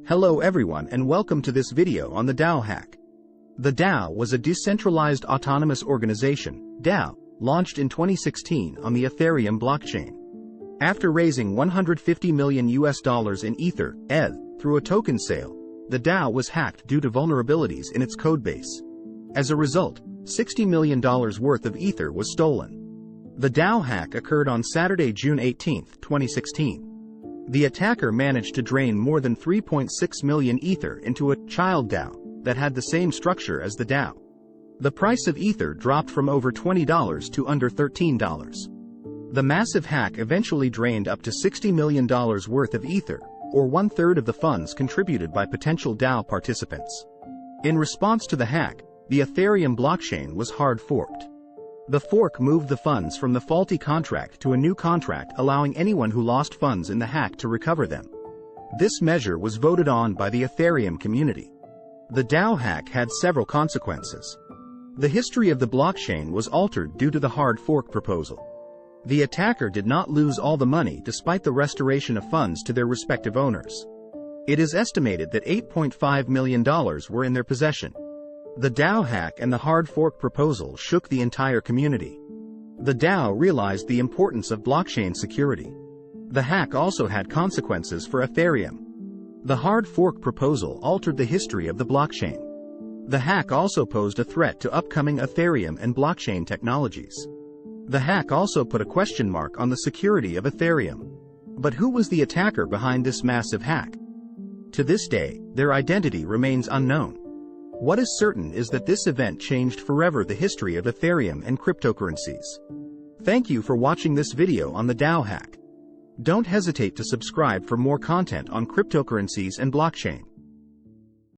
Hello everyone and welcome to this video on the DAO hack. The DAO was a decentralized autonomous organization, DAO, launched in 2016 on the Ethereum blockchain. After raising $150 million in Ether, ETH, through a token sale, the DAO was hacked due to vulnerabilities in its codebase. As a result, $60 million worth of Ether was stolen. The DAO hack occurred on Saturday, June 18, 2016. The attacker managed to drain more than 3.6 million Ether into a child DAO that had the same structure as the DAO. The price of Ether dropped from over $20 to under $13. The massive hack eventually drained up to $60 million worth of Ether, or one-third of the funds contributed by potential DAO participants. In response to the hack, the Ethereum blockchain was hard forked. The fork moved the funds from the faulty contract to a new contract, allowing anyone who lost funds in the hack to recover them. This measure was voted on by the Ethereum community. The DAO hack had several consequences. The history of the blockchain was altered due to the hard fork proposal. The attacker did not lose all the money despite the restoration of funds to their respective owners. It is estimated that $8.5 million were in their possession. The DAO hack and the hard fork proposal shook the entire community. The DAO realized the importance of blockchain security. The hack also had consequences for Ethereum. The hard fork proposal altered the history of the blockchain. The hack also posed a threat to upcoming Ethereum and blockchain technologies. The hack also put a question mark on the security of Ethereum. But who was the attacker behind this massive hack? To this day, their identity remains unknown. What is certain is that this event changed forever the history of Ethereum and cryptocurrencies. Thank you for watching this video on the DAO hack. Don't hesitate to subscribe for more content on cryptocurrencies and blockchain.